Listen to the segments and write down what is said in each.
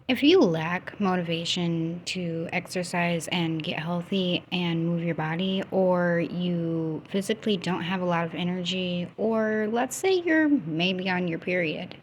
If you lack motivation to exercise and get healthy and move your body, or you physically don't have a lot of energy, or let's say you're maybe on your period,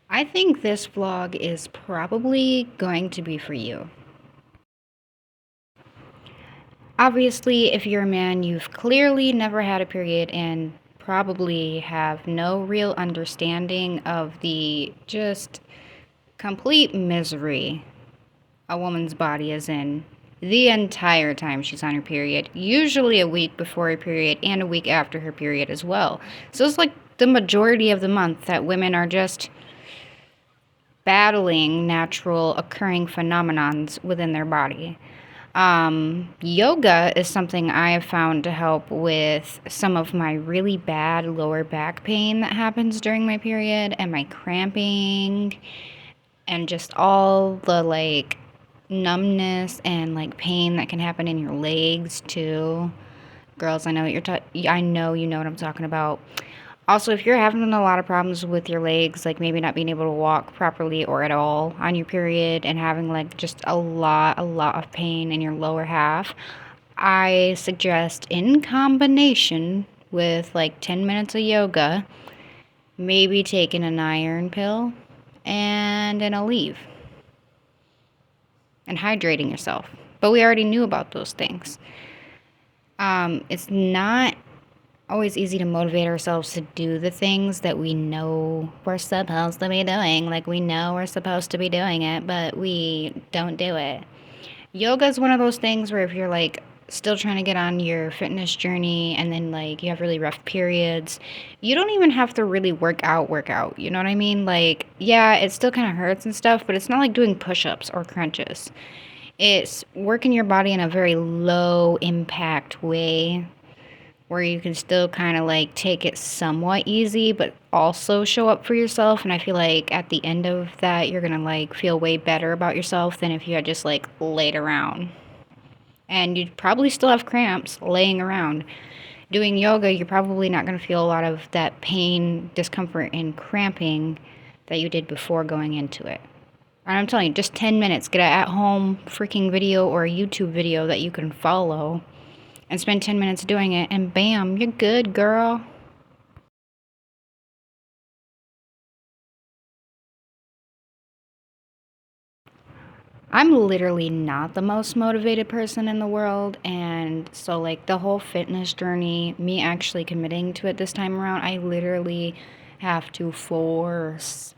I think this vlog is probably going to be for you. Obviously, if you're a man, you've clearly never had a period and probably have no real understanding of the just complete misery a woman's body is in the entire time she's on her period, usually a week before her period and a week after her period as well. So it's like the majority of the month that women are just battling natural occurring phenomenons within their body. Yoga is something I have found to help with some of my really bad lower back pain that happens during my period and my cramping and just all the like numbness and like pain that can happen in your legs too. Girls, I know what I know you know what I'm talking about. Also, if you're having a lot of problems with your legs, like maybe not being able to walk properly or at all on your period and having like just a lot of pain in your lower half, I suggest in combination with like 10 minutes of yoga, maybe taking an iron pill and an Aleve and hydrating yourself. But we already knew about those things. It's not always easy to motivate ourselves to do the things that we know we're supposed to be doing. Like we know we're supposed to be doing it, but we don't do it. Yoga is one of those things where if you're like still trying to get on your fitness journey and then like you have really rough periods, you don't even have to really work out. You know what I mean? Like, yeah, it still kind of hurts and stuff, but it's not like doing push-ups or crunches. It's working your body in a very low impact way where you can still kind of like take it somewhat easy, but also show up for yourself. And I feel like at the end of that, you're gonna like feel way better about yourself than if you had just like laid around. And you'd probably still have cramps laying around. Doing yoga, you're probably not gonna feel a lot of that pain, discomfort, and cramping that you did before going into it. And I'm telling you, just 10 minutes, get an at home freaking video or a YouTube video that you can follow and spend 10 minutes doing it, and bam, you're good, girl. I'm literally not the most motivated person in the world, and so, like, the whole fitness journey, me actually committing to it this time around, I literally have to force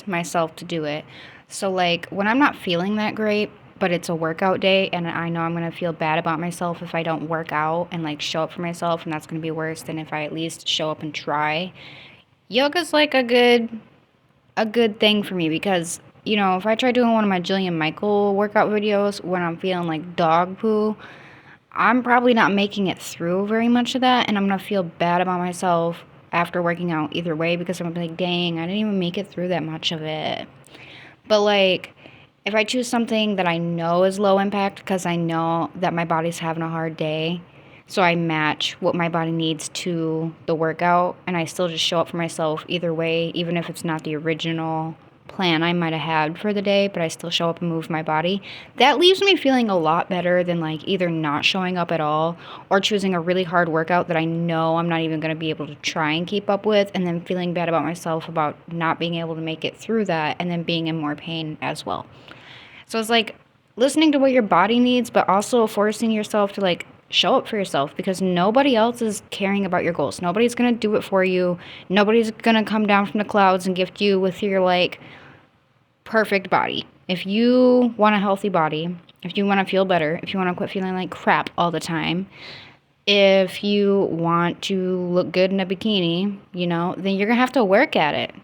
myself to do it. So, like, when I'm not feeling that great, but it's a workout day and I know I'm going to feel bad about myself if I don't work out and like show up for myself, and that's going to be worse than if I at least show up and try. Yoga's like a good thing for me because if I try doing one of my Jillian Michael workout videos when I'm feeling like dog poo, I'm probably not making it through very much of that, and I'm gonna feel bad about myself after working out either way because I'm gonna be like, dang, I didn't even make it through that much of it. But like, if I choose something that I know is low impact because I know that my body's having a hard day, so I match what my body needs to the workout and I still just show up for myself either way, even if it's not the original plan I might have had for the day, but I still show up and move my body. That leaves me feeling a lot better than like either not showing up at all or choosing a really hard workout that I know I'm not even going to be able to try and keep up with, and then feeling bad about myself about not being able to make it through that and then being in more pain as well. So it's like listening to what your body needs, but also forcing yourself to like show up for yourself because nobody else is caring about your goals. Nobody's going to do it for you. Nobody's going to come down from the clouds and gift you with your like perfect body. If you want a healthy body, if you want to feel better, if you want to quit feeling like crap all the time, if you want to look good in a bikini, then you're going to have to work at it.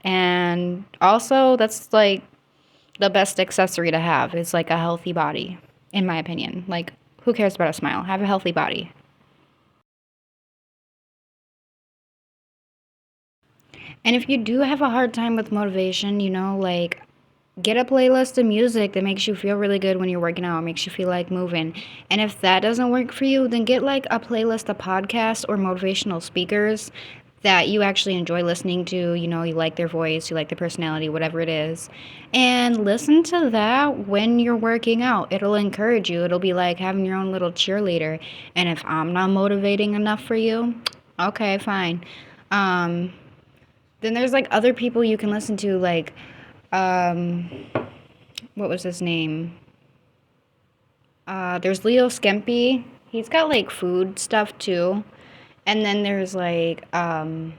And also, that's like the best accessory to have is like a healthy body, in my opinion. Like, who cares about a smile? Have a healthy body. And if you do have a hard time with motivation, like get a playlist of music that makes you feel really good when you're working out, makes you feel like moving. And if that doesn't work for you, then get like a playlist of podcasts or motivational speakers that you actually enjoy listening to, you like their voice, you like their personality, whatever it is. And listen to that when you're working out. It'll encourage you. It'll be like having your own little cheerleader. And if I'm not motivating enough for you, okay, fine. Um, then there's like other people you can listen to, like, um, what was his name? There's Leo Skempy. He's got like food stuff too. And then there's like, I'm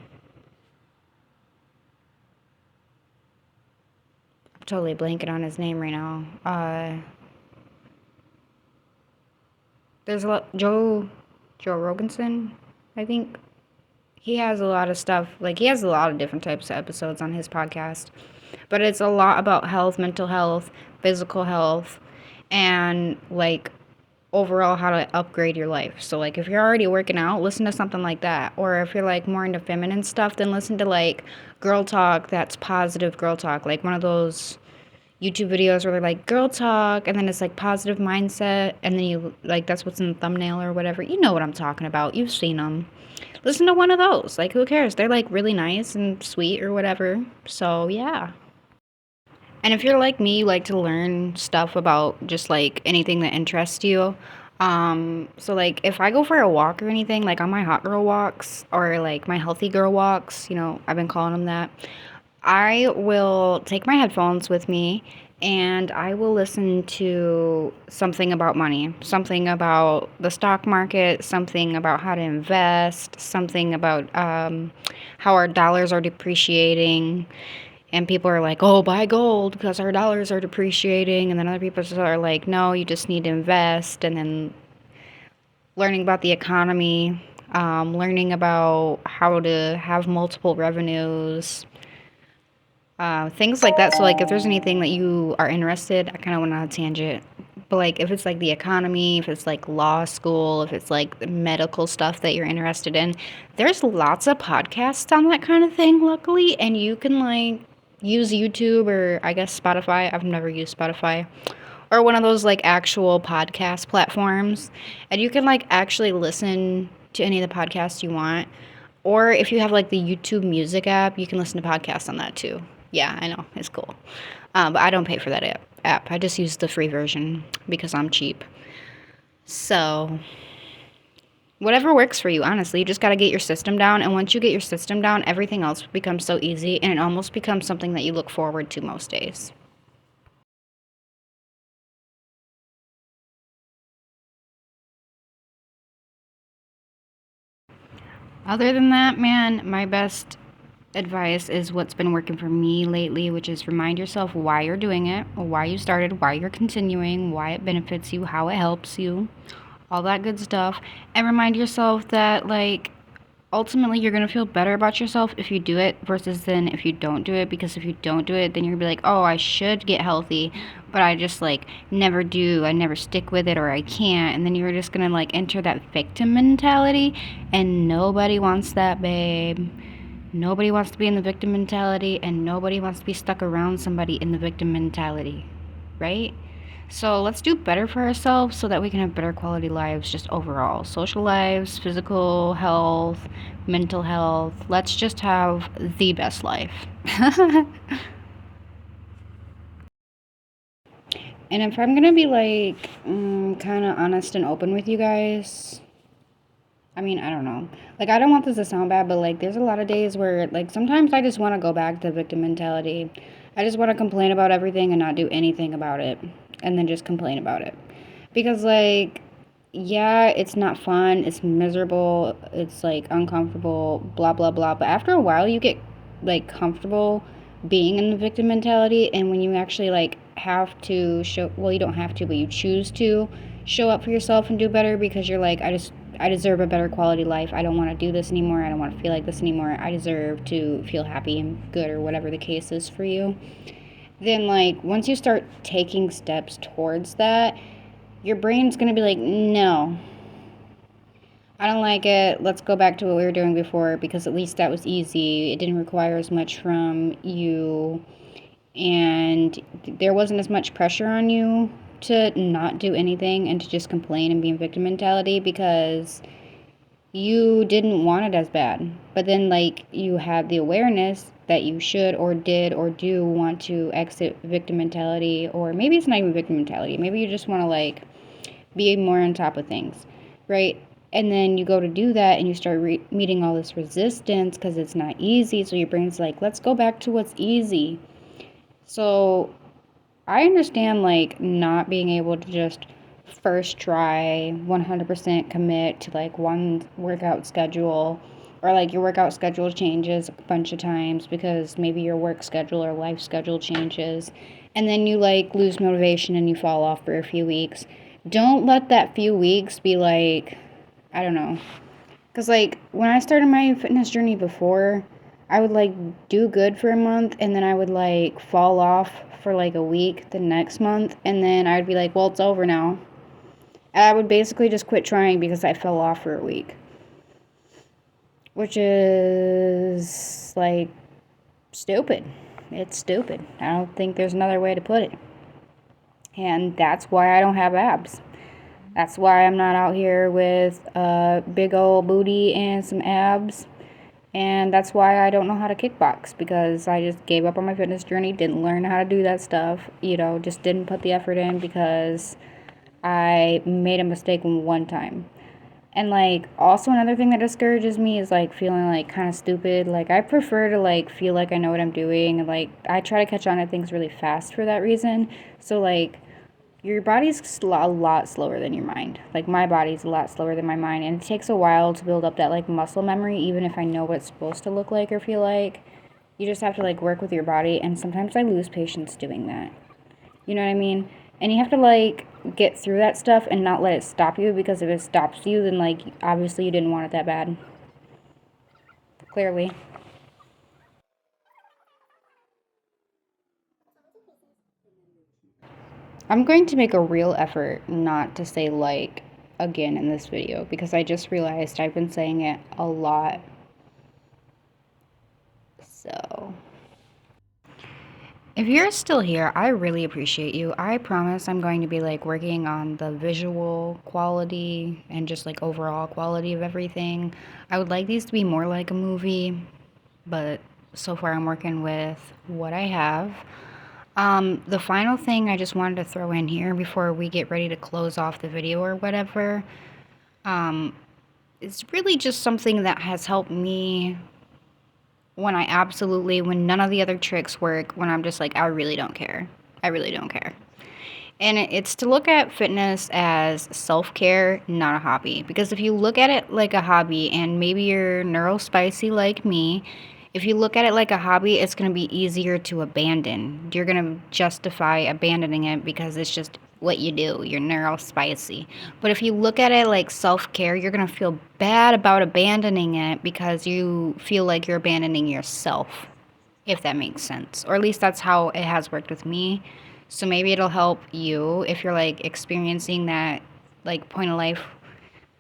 totally blanking on his name right now. There's a lot, Joe Roganson, I think. He has a lot of stuff, like he has a lot of different types of episodes on his podcast. But it's a lot about health, mental health, physical health, and like overall how to upgrade your life. So like if you're already working out, listen to something like that. Or if you're like more into feminine stuff, then listen to like girl talk that's positive girl talk. Like one of those YouTube videos where they're like girl talk and then it's like positive mindset and then you like that's what's in the thumbnail or whatever. You know what I'm talking about. You've seen them. Listen to one of those. Like who cares? They're like really nice and sweet or whatever. So yeah. And if you're like me, you like to learn stuff about just like anything that interests you. So like if I go for a walk or anything, like on my hot girl walks or like my healthy girl walks, I've been calling them that. I will take my headphones with me and I will listen to something about money, something about the stock market, something about how to invest, something about how our dollars are depreciating. And people are like, oh, buy gold because our dollars are depreciating. And then other people are like, no, you just need to invest. And then learning about the economy, learning about how to have multiple revenues, things like that. So, like, if there's anything that you are interested, I kind of went on a tangent. But, like, if it's like the economy, if it's like law school, if it's like the medical stuff that you're interested in, there's lots of podcasts on that kind of thing, luckily. And you can, like, use YouTube or I guess Spotify. I've never used Spotify. Or one of those, like, actual podcast platforms. And you can, like, actually listen to any of the podcasts you want. Or if you have like the YouTube Music app, you can listen to podcasts on that too. Yeah, I know, it's cool. But I don't pay for that app. I just use the free version because I'm cheap. So, whatever works for you, honestly. You just got to get your system down. And once you get your system down, everything else becomes so easy and it almost becomes something that you look forward to most days. Other than that, man, my best advice is what's been working for me lately, which is remind yourself why you're doing it, why you started, why you're continuing, why it benefits you, how it helps you, all that good stuff. And remind yourself that, like, ultimately you're going to feel better about yourself if you do it versus then if you don't do it. Because if you don't do it, then you're going to be like, oh, I should get healthy, but I just, like, never do. I never stick with it or I can't. And then you're just going to, like, enter that victim mentality. And nobody wants that, babe. Nobody wants to be in the victim mentality, and nobody wants to be stuck around somebody in the victim mentality, right? So let's do better for ourselves so that we can have better quality lives just overall. Social lives, physical health, mental health. Let's just have the best life. And if I'm gonna be like kind of honest and open with you guys, I mean, I don't know. Like, I don't want this to sound bad, but like, there's a lot of days where, like, sometimes I just want to go back to victim mentality. I just want to complain about everything and not do anything about it, and then just complain about it. Because, like, yeah, it's not fun, it's miserable, it's like uncomfortable, blah, blah, blah. But after a while, you get like comfortable being in the victim mentality, and when you actually like have to show, well, you don't have to, but you choose to show up for yourself and do better because you're like, I deserve a better quality life. I don't want to do this anymore. I don't want to feel like this anymore. I deserve to feel happy and good or whatever the case is for you. Then, like, once you start taking steps towards that, your brain's going to be like, no, I don't like it. Let's go back to what we were doing before because at least that was easy. It didn't require as much from you. And there wasn't as much pressure on you to not do anything and to just complain and be in victim mentality because you didn't want it as bad. But then, like, you had the awareness that you should or did or do want to exit victim mentality, or maybe it's not even victim mentality. Maybe you just want to, like, be more on top of things, right? And then you go to do that and you start meeting all this resistance because it's not easy. So your brain's like, let's go back to what's easy. So I understand, like, not being able to just first try 100% commit to like one workout schedule, or like your workout schedule changes a bunch of times because maybe your work schedule or life schedule changes, and then you like lose motivation and you fall off for a few weeks. Don't let that few weeks be like, I don't know, because, like, when I started my fitness journey before, I would, like, do good for a month, and then I would, like, fall off for, like, a week the next month, and then I would be like, well, it's over now. And I would basically just quit trying because I fell off for a week. Which is, like, stupid. It's stupid. I don't think there's another way to put it. And that's why I don't have abs. That's why I'm not out here with a big old booty and some abs. And that's why I don't know how to kickbox, because I just gave up on my fitness journey, didn't learn how to do that stuff, just didn't put the effort in because I made a mistake one time. And, like, also another thing that discourages me is, like, feeling, like, kind of stupid. Like, I prefer to, like, feel like I know what I'm doing. And, like, I try to catch on to things really fast for that reason. So, like, your body's a lot slower than your mind. Like, my body's a lot slower than my mind, and it takes a while to build up that, like, muscle memory, even if I know what it's supposed to look like or feel like. You just have to, like, work with your body, and sometimes I lose patience doing that. You know what I mean? And you have to, like, get through that stuff and not let it stop you, because if it stops you, then, like, obviously you didn't want it that bad. Clearly. I'm going to make a real effort not to say like again in this video, because I just realized I've been saying it a lot. So, if you're still here, I really appreciate you. I promise I'm going to be like working on the visual quality and just like overall quality of everything. I would like these to be more like a movie, but so far I'm working with what I have. The final thing I just wanted to throw in here before we get ready to close off the video or whatever, it's really just something that has helped me when none of the other tricks work, when I'm just like, I really don't care. I really don't care. And it's to look at fitness as self-care, not a hobby. Because if you look at it like a hobby, and maybe you're neurospicy like me, if you look at it like a hobby, it's going to be easier to abandon. You're going to justify abandoning it because it's just what you do. You're neurospicy. But if you look at it like self-care, you're going to feel bad about abandoning it because you feel like you're abandoning yourself, if that makes sense. Or at least that's how it has worked with me. So maybe it'll help you if you're like experiencing that like point of life.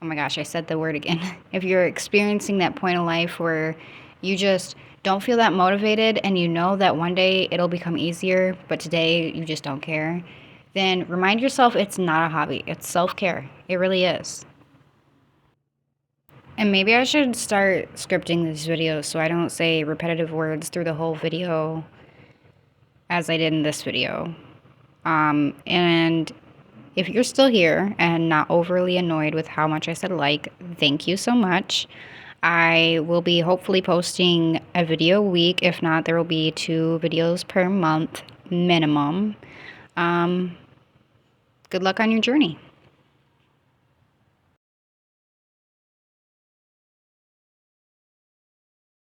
Oh my gosh, I said the word again. If you're experiencing that point of life where you just don't feel that motivated, and you know that one day it'll become easier, but today you just don't care, then remind yourself it's not a hobby. It's self-care. It really is. And maybe I should start scripting these videos so I don't say repetitive words through the whole video as I did in this video. And if you're still here and not overly annoyed with how much I said like, thank you so much. I will be hopefully posting a video a week. If not, there will be 2 videos per month minimum. Good luck on your journey.